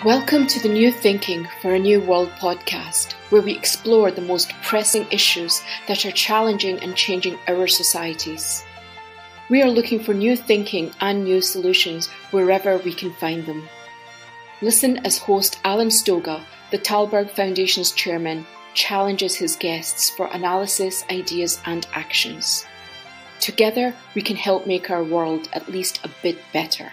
Welcome to the New Thinking for a New World podcast, where we explore the most pressing issues that are challenging and changing our societies. We are looking for new thinking and new solutions wherever we can find them. Listen as host Alan Stoga, the Thalberg Foundation's chairman, challenges his guests for analysis, ideas and actions. Together, we can help make our world at least a bit better.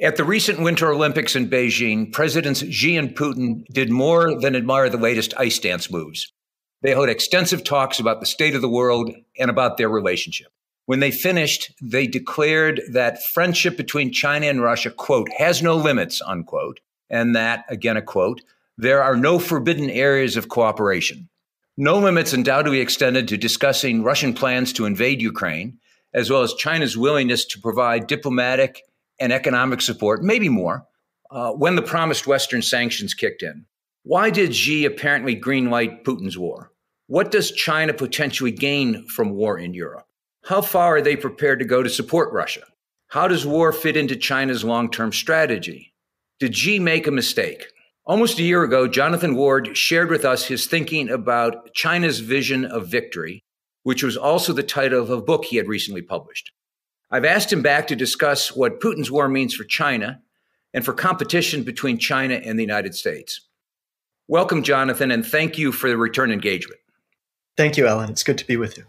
At the recent Winter Olympics in Beijing, Presidents Xi and Putin did more than admire the latest ice dance moves. They held extensive talks about the state of the world and about their relationship. When they finished, they declared that friendship between China and Russia, quote, has no limits, unquote, and that, again a quote, there are no forbidden areas of cooperation. No limits undoubtedly extended to discussing Russian plans to invade Ukraine, as well as China's willingness to provide diplomatic and economic support, maybe more, when the promised Western sanctions kicked in. Why did Xi apparently greenlight Putin's war? What does China potentially gain from war in Europe? How far are they prepared to go to support Russia? How does war fit into China's long-term strategy? Did Xi make a mistake? Almost a year ago, Jonathan Ward shared with us his thinking about China's vision of victory, which was also the title of a book he had recently published. I've asked him back to discuss what Putin's war means for China and for competition between China and the United States. Welcome, Jonathan, and thank you for the return engagement. Thank you, Alan. It's good to be with you.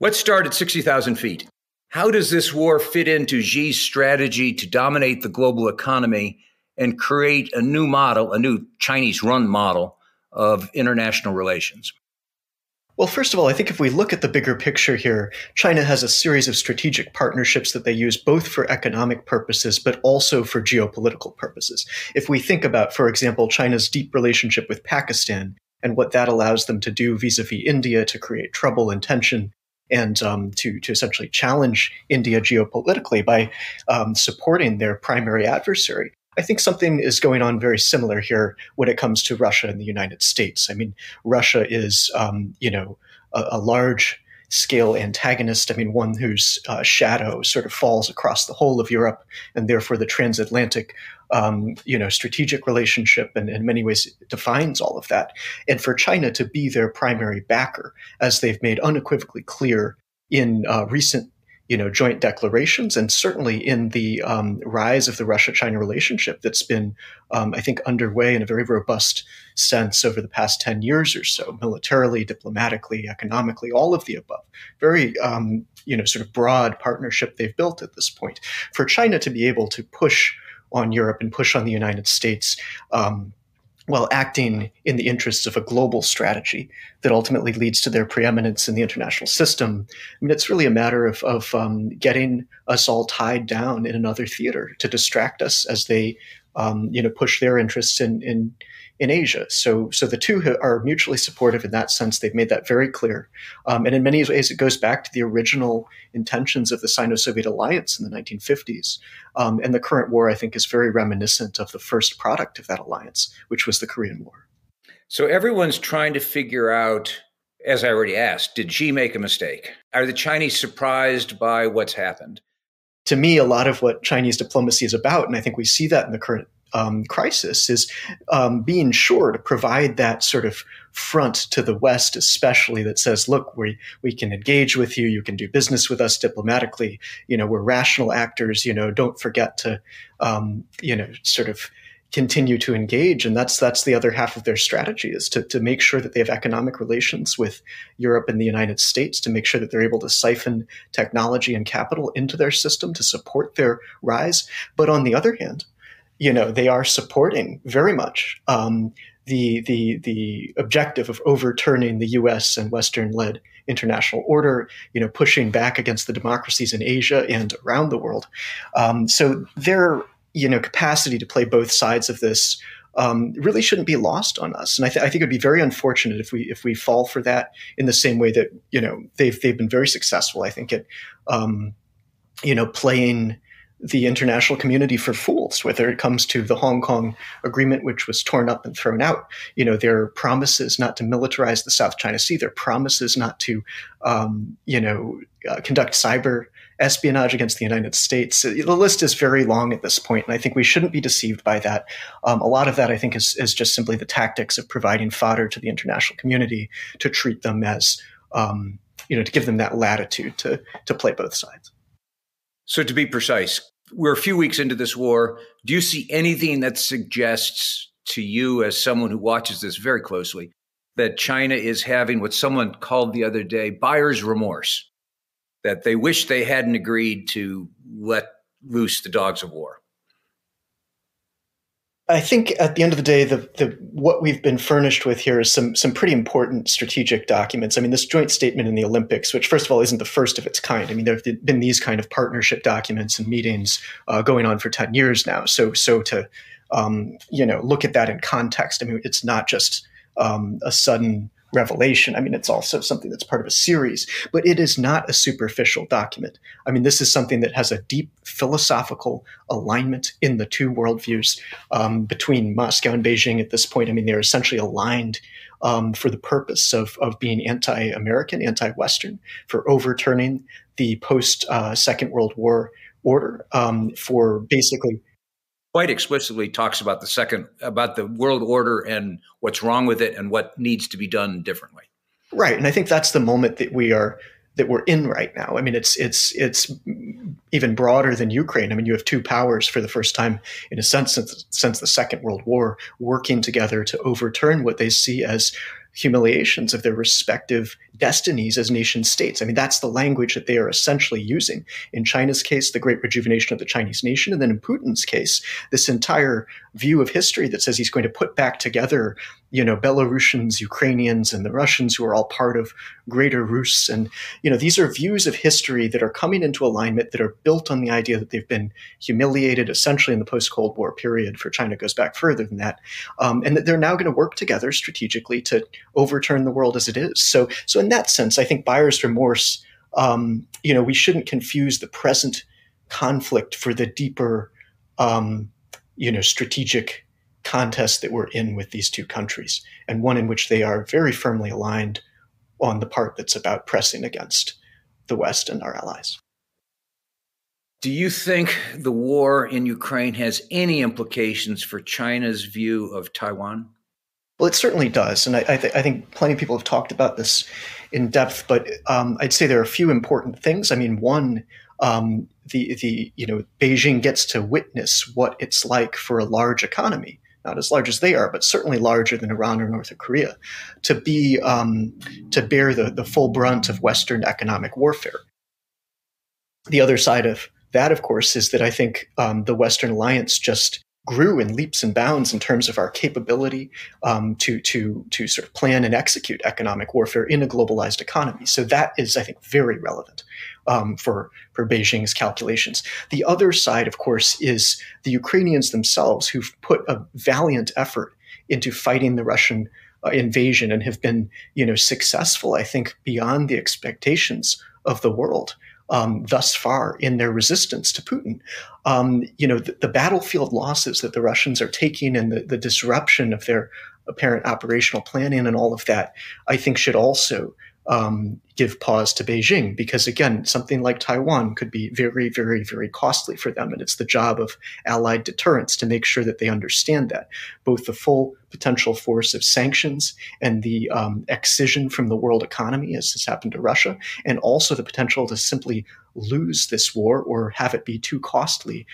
Let's start at 60,000 feet. How does this war fit into Xi's strategy to dominate the global economy and create a new model, a new Chinese-run model of international relations? Well, first of all, I think if we look at the bigger picture here, China has a series of strategic partnerships that they use both for economic purposes, but also for geopolitical purposes. If we think about, for example, China's deep relationship with Pakistan and what that allows them to do vis-a-vis India to create trouble and tension and to essentially challenge India geopolitically by supporting their primary adversary. I think something is going on very similar here when it comes to Russia and the United States. I mean, Russia is, a large-scale antagonist. I mean, one whose shadow sort of falls across the whole of Europe, and therefore the transatlantic, strategic relationship, and in many ways defines all of that. And for China to be their primary backer, as they've made unequivocally clear in recent joint declarations, and certainly in the rise of the Russia-China relationship that's been, I think, underway in a very robust sense over the past 10 years or so, militarily, diplomatically, economically, all of the above. Very, sort of broad partnership they've built at this point. For China to be able to push on Europe and push on the United States, while acting in the interests of a global strategy that ultimately leads to their preeminence in the international system. I mean, it's really a matter of getting us all tied down in another theater to distract us as they, push their interests in Asia. So the two are mutually supportive in that sense. They've made that very clear. And in many ways, it goes back to the original intentions of the Sino-Soviet alliance in the 1950s. And the current war, I think, is very reminiscent of the first product of that alliance, which was the Korean War. So everyone's trying to figure out, as I already asked, did Xi make a mistake? Are the Chinese surprised by what's happened? To me, a lot of what Chinese diplomacy is about, and I think we see that in the current crisis, is being sure to provide that sort of front to the West, especially that says, look, we can engage with you, you can do business with us diplomatically, we're rational actors, don't forget to, sort of continue to engage. And that's the other half of their strategy, is to make sure that they have economic relations with Europe and the United States, to make sure that they're able to siphon technology and capital into their system to support their rise. But on the other hand, they are supporting very much the objective of overturning the U.S. and Western-led international order, pushing back against the democracies in Asia and around the world. So their capacity to play both sides of this really shouldn't be lost on us. And I think it'd be very unfortunate if we fall for that in the same way that they've been very successful, I think, at playing the international community for fools, whether it comes to the Hong Kong agreement, which was torn up and thrown out, their promises not to militarize the South China Sea, their promises not to, conduct cyber espionage against the United States. The list is very long at this point, and I think we shouldn't be deceived by that. A lot of that, I think, is just simply the tactics of providing fodder to the international community to treat them as, to give them that latitude to play both sides. So to be precise, we're a few weeks into this war. Do you see anything that suggests to you, as someone who watches this very closely, that China is having what someone called the other day buyer's remorse, that they wish they hadn't agreed to let loose the dogs of war? I think at the end of the day, what we've been furnished with here is some pretty important strategic documents. I mean, this joint statement in the Olympics, which first of all isn't the first of its kind. I mean, there have been these kind of partnership documents and meetings going on for 10 years now. So to look at that in context, I mean, it's not just a sudden revelation. I mean, it's also something that's part of a series, but it is not a superficial document. I mean, this is something that has a deep philosophical alignment in the two worldviews between Moscow and Beijing at this point. I mean, they're essentially aligned for the purpose of being anti-American, anti-Western, for overturning the post-Second World War order, for basically quite explicitly talks about the world order and what's wrong with it and what needs to be done differently. Right, and I think that's the moment that we're in right now. I mean, it's even broader than Ukraine. I mean, you have two powers for the first time, in a sense, since the Second World War, working together to overturn what they see as humiliations of their respective destinies as nation states. I mean, that's the language that they are essentially using. In China's case, the great rejuvenation of the Chinese nation. And then in Putin's case, this entire view of history that says he's going to put back together, Belarusians, Ukrainians, and the Russians who are all part of Greater Rus. And, these are views of history that are coming into alignment, that are built on the idea that they've been humiliated essentially in the post-Cold War period. For China goes back further than that. And that they're now going to work together strategically to overturn the world as it is. So in that sense, I think buyer's remorse, we shouldn't confuse the present conflict for the deeper, strategic contest that we're in with these two countries, and one in which they are very firmly aligned on the part that's about pressing against the West and our allies. Do you think the war in Ukraine has any implications for China's view of Taiwan? Well, it certainly does, and I think plenty of people have talked about this in depth. But I'd say there are a few important things. I mean, one, Beijing gets to witness what it's like for a large economy, not as large as they are, but certainly larger than Iran or North Korea, to bear the full brunt of Western economic warfare. The other side of that, of course, is that I think the Western alliance just grew in leaps and bounds in terms of our capability to sort of plan and execute economic warfare in a globalized economy. So that is, I think, very relevant for Beijing's calculations. The other side, of course, is the Ukrainians themselves, who've put a valiant effort into fighting the Russian invasion and have been, successful, I think, beyond the expectations of the world. Thus far in their resistance to Putin. The battlefield losses that the Russians are taking and the disruption of their apparent operational planning and all of that, I think should also give pause to Beijing, because again, something like Taiwan could be very, very, very costly for them. And it's the job of allied deterrence to make sure that they understand that, both the full potential force of sanctions and the excision from the world economy, as has happened to Russia, and also the potential to simply lose this war or have it be too costly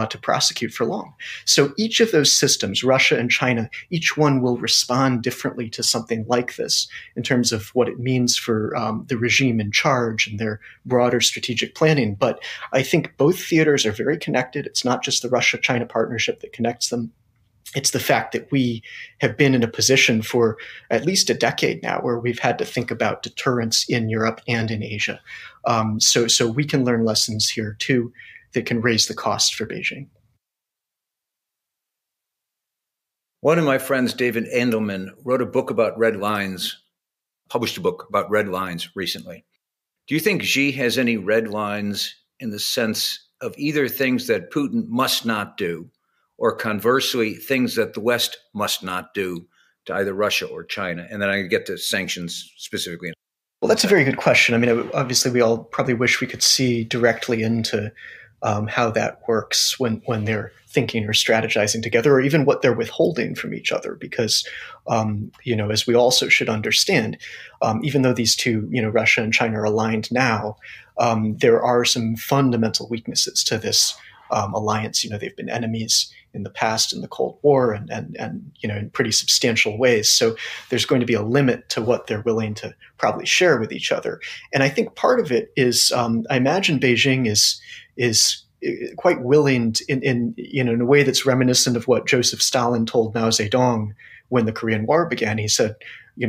to prosecute for long. So each of those systems, Russia and China, each one will respond differently to something like this in terms of what it means for the regime in charge and their broader strategic planning. But I think both theaters are very connected. It's not just the Russia-China partnership that connects them. It's the fact that we have been in a position for at least a decade now where we've had to think about deterrence in Europe and in Asia. So we can learn lessons here too that can raise the cost for Beijing. One of my friends, David Endelman, wrote a book about red lines, published a book about red lines recently. Do you think Xi has any red lines in the sense of either things that Putin must not do, or conversely, things that the West must not do to either Russia or China? And then I get to sanctions specifically. Well, that's a very good question. I mean, obviously, we all probably wish we could see directly into how that works when they're thinking or strategizing together, or even what they're withholding from each other. Because, as we also should understand, even though these two, Russia and China are aligned now, there are some fundamental weaknesses to this alliance. They've been enemies in the past in the Cold War and in pretty substantial ways. So there's going to be a limit to what they're willing to probably share with each other. And I think part of it is, I imagine Beijing is quite willing to, in a way that's reminiscent of what Joseph Stalin told Mao Zedong when the Korean War began. He said,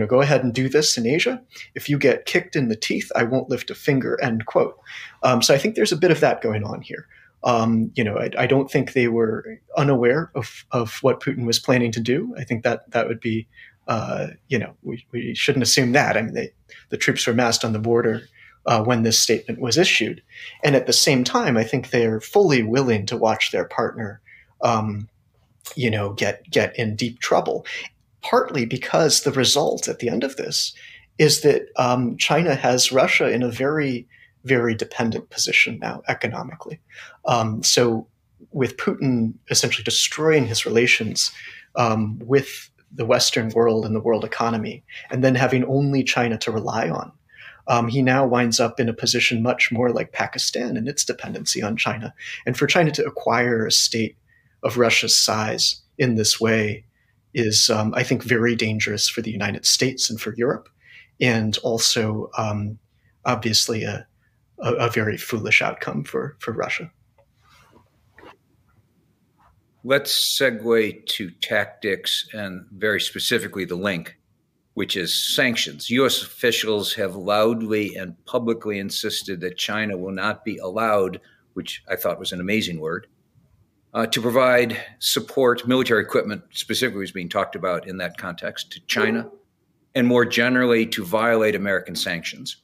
go ahead and do this in Asia. If you get kicked in the teeth, I won't lift a finger, end quote. So I think there's a bit of that going on here. I don't think they were unaware of what Putin was planning to do. I think that would be, we shouldn't assume that. I mean, the troops were massed on the border when this statement was issued. And at the same time, I think they're fully willing to watch their partner, get in deep trouble, partly because the result at the end of this is that China has Russia in a very, very dependent position now economically. So with Putin essentially destroying his relations with the Western world and the world economy, and then having only China to rely on, he now winds up in a position much more like Pakistan and its dependency on China. And for China to acquire a state of Russia's size in this way is, I think, very dangerous for the United States and for Europe, and also obviously a very foolish outcome for Russia. Let's segue to tactics and very specifically the link, which is sanctions. U.S. officials have loudly and publicly insisted that China will not be allowed, which I thought was an amazing word, to provide support, military equipment specifically was being talked about in that context, to China, and more generally to violate American sanctions.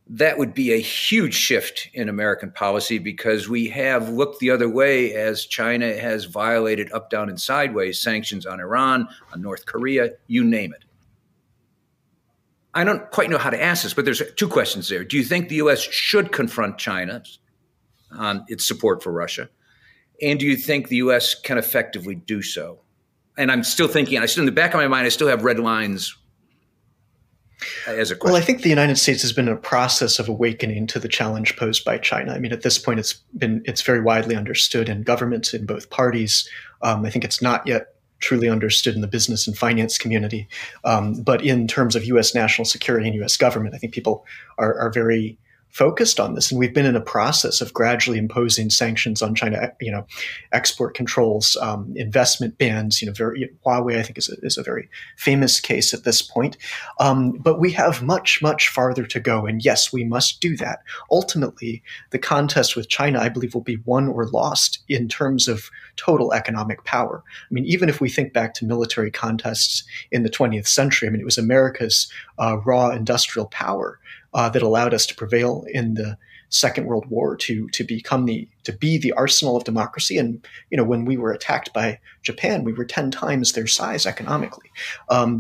That would be a huge shift in American policy because we have looked the other way as China has violated up, down, and sideways sanctions on Iran, on North Korea, you name it. I don't quite know how to ask this, but there's two questions there. Do you think the U.S. should confront China on its support for Russia? And do you think the U.S. can effectively do so? And I'm still thinking, in the back of my mind, I still have red lines as a question. Well, I think the United States has been in a process of awakening to the challenge posed by China. I mean, at this point, it's very widely understood in governments, in both parties. I think it's not yet truly understood in the business and finance community. But in terms of U.S. national security and U.S. government, I think people are very focused on this. And we've been in a process of gradually imposing sanctions on China, export controls, investment bans, Huawei, I think is a very famous case at this point. But we have much, much farther to go. And yes, we must do that. Ultimately, the contest with China, I believe, will be won or lost in terms of total economic power. I mean, even if we think back to military contests in the 20th century, I mean, it was America's raw industrial power that allowed us to prevail in the Second World War to be the arsenal of democracy. And when we were attacked by Japan, we were 10 times their size economically.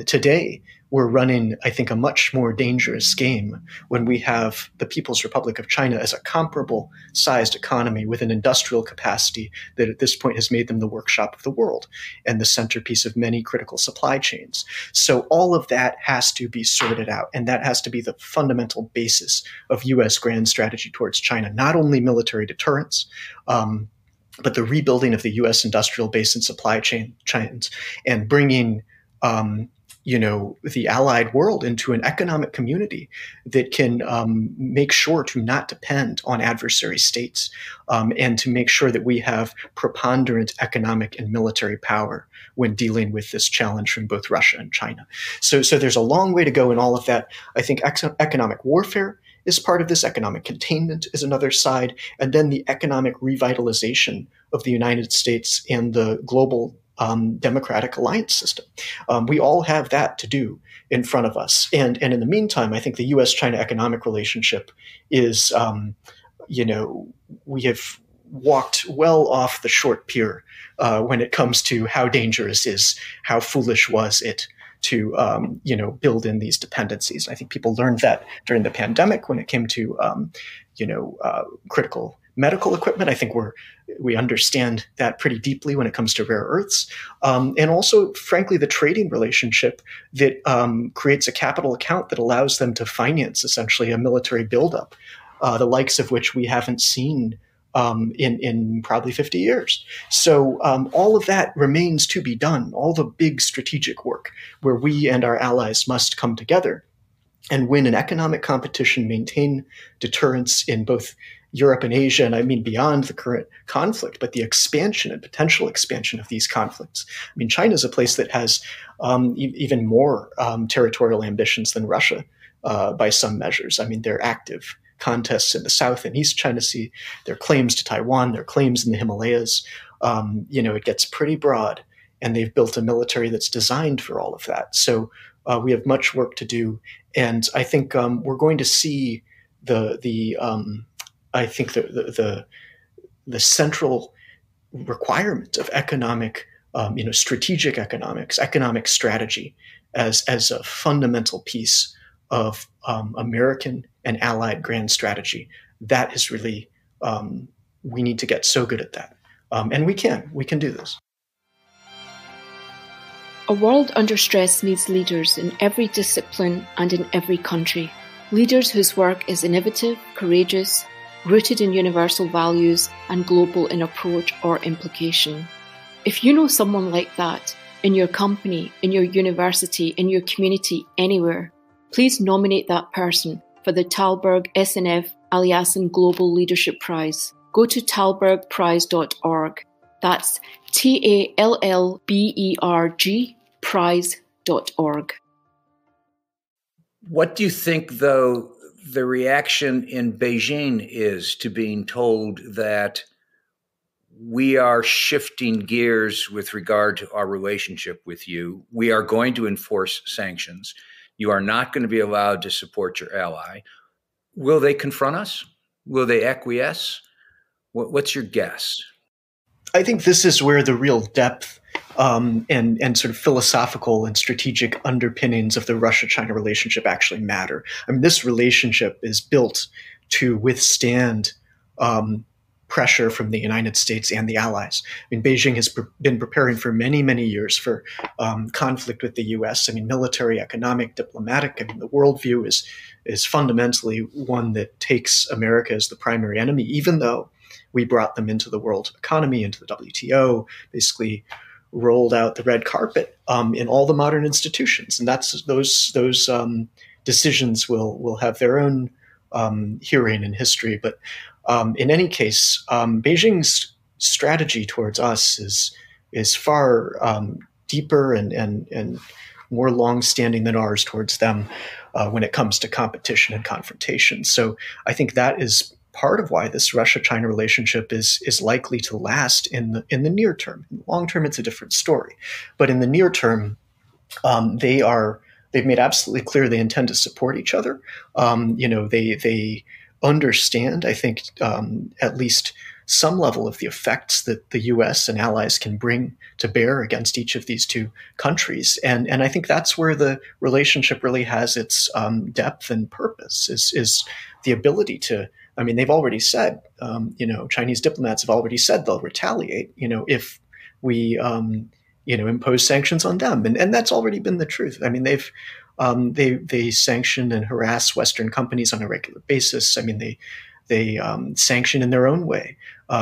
Today, we're running, I think, a much more dangerous game when we have the People's Republic of China as a comparable sized economy with an industrial capacity that at this point has made them the workshop of the world and the centerpiece of many critical supply chains. So all of that has to be sorted out, and that has to be the fundamental basis of U.S. grand strategy towards China, not only military deterrence, but the rebuilding of the U.S. industrial base and supply chains and bringing the allied world into an economic community that can make sure to not depend on adversary states and to make sure that we have preponderant economic and military power when dealing with this challenge from both Russia and China. So there's a long way to go in all of that. I think economic warfare is part of this. Economic containment is another side. And then the economic revitalization of the United States and the global democratic alliance system. We all have that to do in front of us. And in the meantime, I think the U.S.-China economic relationship is, we have walked well off the short pier when it comes to how dangerous is, how foolish was it build in these dependencies. And I think people learned that during the pandemic when it came to critical medical equipment. I think we understand that pretty deeply when it comes to rare earths, and also, frankly, the trading relationship that creates a capital account that allows them to finance essentially a military buildup, the likes of which we haven't seen in probably 50 years. So all of that remains to be done, all the big strategic work where we and our allies must come together and win an economic competition, maintain deterrence in both Europe and Asia, and I mean beyond the current conflict, but the expansion and potential expansion of these conflicts. I mean, China is a place that has even more territorial ambitions than Russia by some measures. I mean, they're active contests in the South and East China Sea, their claims to Taiwan, their claims in the Himalayas. It gets pretty broad, and they've built a military that's designed for all of that. So we have much work to do, and I think we're going to see the central requirement of economic, strategic economics, economic strategy as a fundamental piece of American and allied grand strategy. That is really, we need to get so good at that. And we can do this. A world under stress needs leaders in every discipline and in every country. Leaders whose work is innovative, courageous, rooted in universal values, and global in approach or implication. If you know someone like that in your company, in your university, in your community, anywhere, please nominate that person for the Talberg SNF Aliassane Global Leadership Prize. Go to talbergprize.org. That's TALLBERG prize.org. What do you think, though, the reaction in Beijing is to being told that we are shifting gears with regard to our relationship with you? We are going to enforce sanctions. You are not going to be allowed to support your ally. Will they confront us? Will they acquiesce? What's your guess? I think this is where the real depth and sort of philosophical and strategic underpinnings of the Russia-China relationship actually matter. I mean, this relationship is built to withstand pressure from the United States and the allies. I mean, Beijing has been preparing for many, many years for conflict with the U.S. I mean, military, economic, diplomatic. I mean, the worldview is fundamentally one that takes America as the primary enemy, even though we brought them into the world economy, into the WTO, basically rolled out the red carpet in all the modern institutions. And those decisions will have their own hearing in history. But in any case, Beijing's strategy towards us is far deeper and more long-standing than ours towards them when it comes to competition and confrontation. So I think that is part of why this Russia-China relationship is likely to last in the near term. In the long term, it's a different story. But in the near term, they've made absolutely clear they intend to support each other. They understand, I think, at least some level of the effects that the U.S. and allies can bring to bear against each of these two countries. And I think that's where the relationship really has its depth and purpose, is the ability to, I mean, they've already said, Chinese diplomats have already said they'll retaliate, if we, impose sanctions on them. And that's already been the truth. I mean, they sanction and harass Western companies on a regular basis. I mean, they sanction in their own way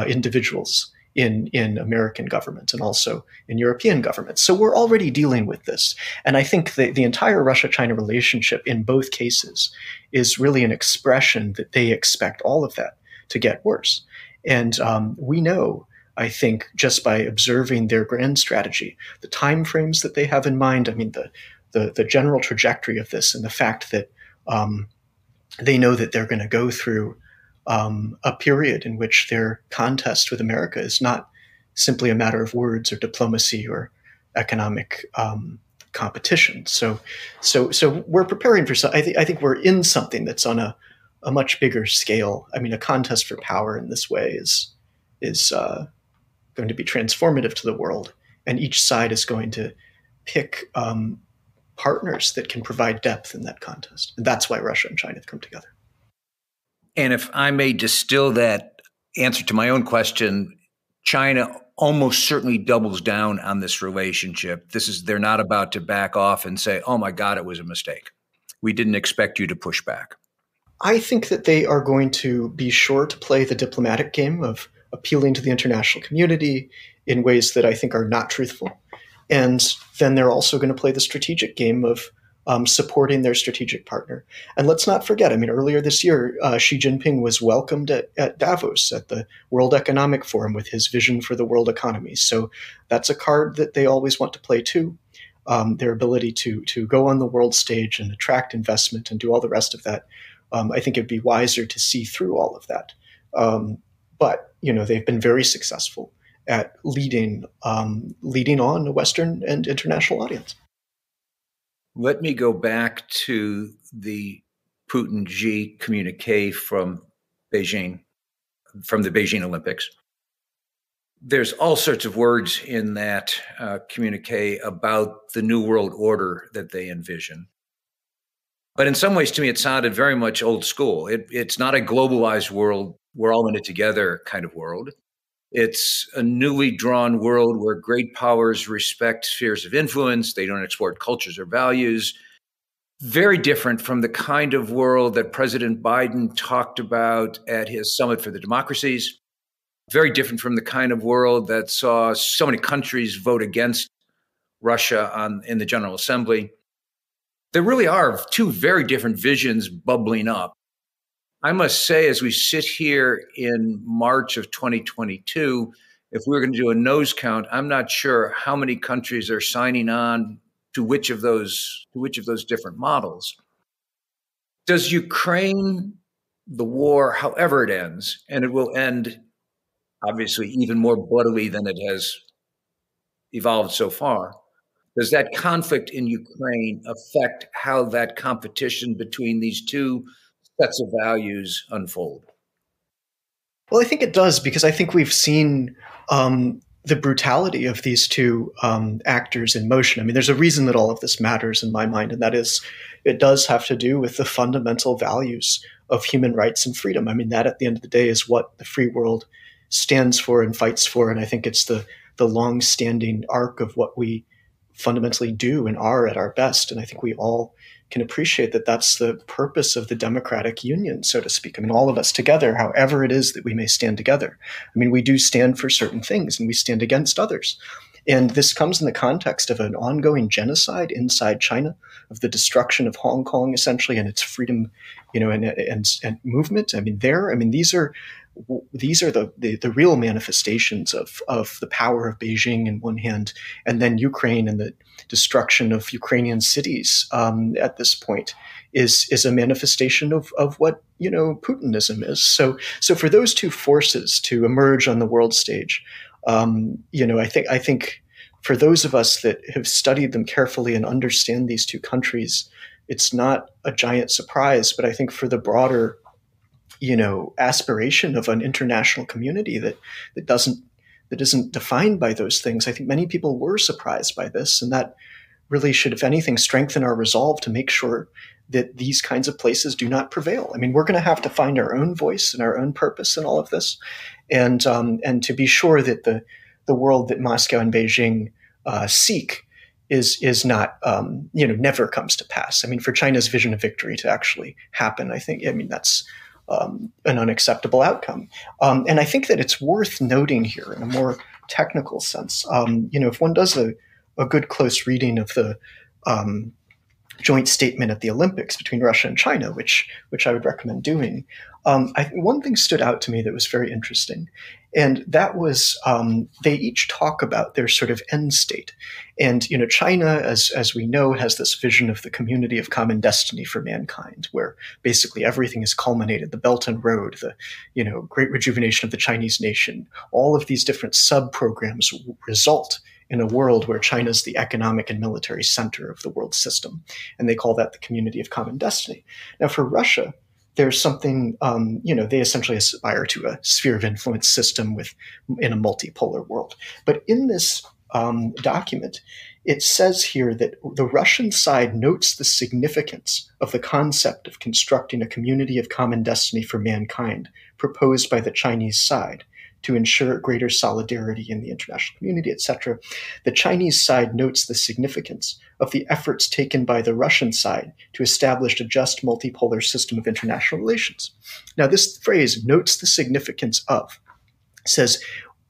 individuals in American government and also in European governments. So we're already dealing with this. And I think the entire Russia-China relationship in both cases is really an expression that they expect all of that to get worse. And we know, I think, just by observing their grand strategy, the timeframes that they have in mind, I mean, the general trajectory of this and the fact that they know that they're going to go through a period in which their contest with America is not simply a matter of words or diplomacy or economic competition. So we're preparing for something. I think we're in something that's on a much bigger scale. I mean, a contest for power in this way is going to be transformative to the world, and each side is going to pick partners that can provide depth in that contest. And that's why Russia and China have come together. And if I may distill that answer to my own question, China almost certainly doubles down on this relationship. They're not about to back off and say, oh my God, it was a mistake. We didn't expect you to push back. I think that they are going to be sure to play the diplomatic game of appealing to the international community in ways that I think are not truthful. And then they're also going to play the strategic game of supporting their strategic partner. And let's not forget, I mean, earlier this year, Xi Jinping was welcomed at Davos at the World Economic Forum with his vision for the world economy. So that's a card that they always want to play too. Their ability to go on the world stage and attract investment and do all the rest of that. I think it'd be wiser to see through all of that. But, they've been very successful at leading on a Western and international audience. Let me go back to the Putin-Xi communique from Beijing, from the Beijing Olympics. There's all sorts of words in that communique about the new world order that they envision. But in some ways, to me, it sounded very much old school. It's not a globalized world, we're all in it together kind of world. It's a newly drawn world where great powers respect spheres of influence. They don't export cultures or values. Very different from the kind of world that President Biden talked about at his Summit for the Democracies. Very different from the kind of world that saw so many countries vote against Russia in the General Assembly. There really are two very different visions bubbling up. I must say, as we sit here in March of 2022, if we were going to do a nose count, I'm not sure how many countries are signing on to which of those different models. Does Ukraine, the war, however it ends, and it will end obviously even more bloodily than it has evolved so far, does that conflict in Ukraine affect how that competition between these two sets of values unfold? Well, I think it does, because I think we've seen the brutality of these two actors in motion. I mean, there's a reason that all of this matters in my mind, and that is it does have to do with the fundamental values of human rights and freedom. I mean, that at the end of the day is what the free world stands for and fights for, and I think it's the long-standing arc of what we fundamentally do and are at our best. And I think we all can appreciate that that's the purpose of the democratic union, so to speak. I mean, all of us together, however it is that we may stand together. I mean, we do stand for certain things and we stand against others. And this comes in the context of an ongoing genocide inside China, of the destruction of Hong Kong, essentially, and its freedom, and movement. I mean, these are the real manifestations of the power of Beijing in one hand, and then Ukraine and the destruction of Ukrainian cities at this point is a manifestation of what Putinism is. So for those two forces to emerge on the world stage, I think for those of us that have studied them carefully and understand these two countries, it's not a giant surprise. But I think for the broader aspiration of an international community that isn't defined by those things, I think many people were surprised by this, and that really should, if anything, strengthen our resolve to make sure that these kinds of places do not prevail. I mean, we're going to have to find our own voice and our own purpose in all of this, and to be sure that the world that Moscow and Beijing seek is not never comes to pass. I mean, for China's vision of victory to actually happen, that's an unacceptable outcome. And I think that it's worth noting here in a more technical sense. If one does a good close reading of the joint statement at the Olympics between Russia and China, which I would recommend doing, one thing stood out to me that was very interesting, and that was they each talk about their sort of end state. And China, as we know, has this vision of the community of common destiny for mankind, where basically everything is culminated: the Belt and Road, the great rejuvenation of the Chinese nation. All of these different sub-programs result in a world where China is the economic and military center of the world system, and they call that the community of common destiny. Now, for Russia, there's something, they essentially aspire to a sphere of influence system in a multipolar world. But in this document, it says here that the Russian side notes the significance of the concept of constructing a community of common destiny for mankind proposed by the Chinese side to ensure greater solidarity in the international community, etc. The Chinese side notes the significance of the efforts taken by the Russian side to establish a just multipolar system of international relations. Now, this phrase, notes the significance of, says,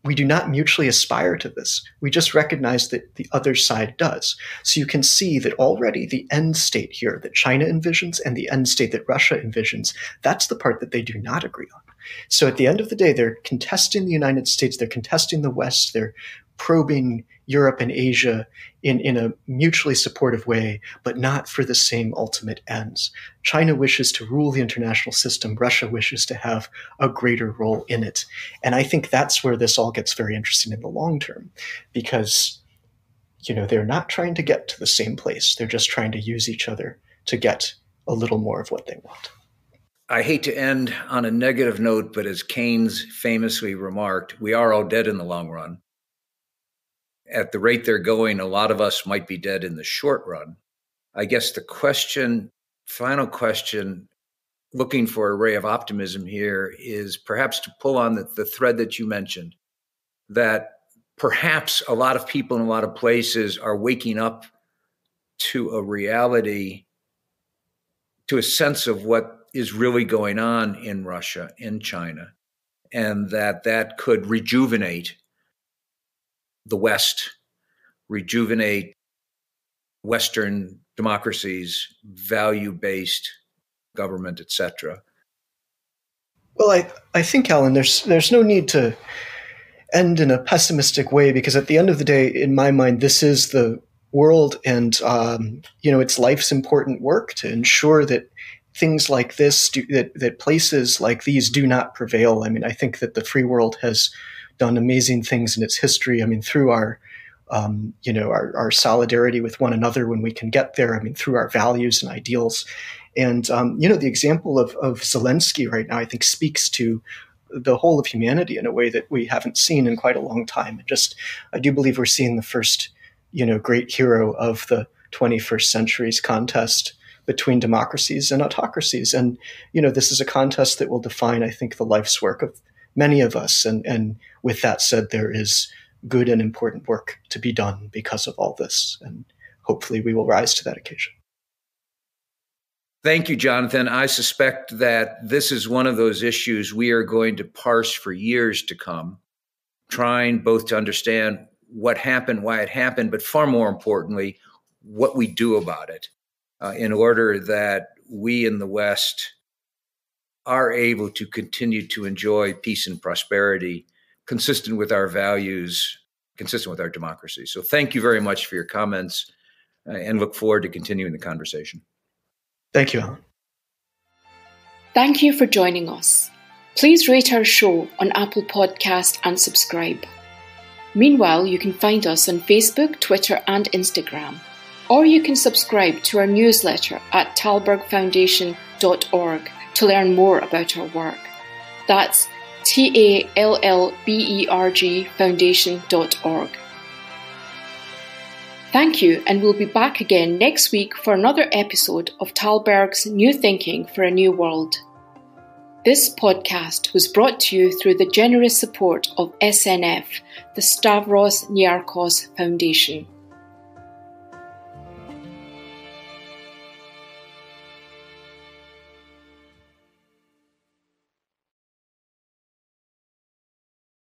we do not mutually aspire to this. We just recognize that the other side does. So you can see that already the end state here that China envisions and the end state that Russia envisions, that's the part that they do not agree on. So at the end of the day, they're contesting the United States, they're contesting the West, they're probing Europe and Asia in a mutually supportive way, but not for the same ultimate ends. China wishes to rule the international system. Russia wishes to have a greater role in it. And I think that's where this all gets very interesting in the long term, because, they're not trying to get to the same place. They're just trying to use each other to get a little more of what they want. I hate to end on a negative note, but as Keynes famously remarked, we are all dead in the long run. At the rate they're going, a lot of us might be dead in the short run. I guess the final question, looking for a ray of optimism here, is perhaps to pull on the thread that you mentioned, that perhaps a lot of people in a lot of places are waking up to a reality, to a sense of what is really going on in Russia, in China, and that could rejuvenate the West, rejuvenate Western democracies, value-based government, etc. Well, I think, Alan, there's no need to end in a pessimistic way, because at the end of the day, in my mind, this is the world, and it's life's important work to ensure that things like this, that places like these do not prevail. I mean, I think that the free world has done amazing things in its history. I mean, through our solidarity with one another when we can get there. I mean, through our values and ideals. And, the example of Zelensky right now, I think, speaks to the whole of humanity in a way that we haven't seen in quite a long time. I do believe we're seeing the first, great hero of the 21st century's contest between democracies and autocracies. And, this is a contest that will define, I think, the life's work of many of us. And with that said, there is good and important work to be done because of all this. And hopefully we will rise to that occasion. Thank you, Jonathan. I suspect that this is one of those issues we are going to parse for years to come, trying both to understand what happened, why it happened, but far more importantly, what we do about it, in order that we in the West are able to continue to enjoy peace and prosperity consistent with our values, consistent with our democracy. So thank you very much for your comments, and look forward to continuing the conversation. Thank you, Alan. Thank you for joining us. Please rate our show on Apple Podcast and subscribe. Meanwhile, you can find us on Facebook, Twitter, and Instagram. Or you can subscribe to our newsletter at tallbergfoundation.org to learn more about our work. That's TALLBERG foundation.org. Thank you, and we'll be back again next week for another episode of Tallberg's New Thinking for a New World. This podcast was brought to you through the generous support of SNF, the Stavros Niarchos Foundation.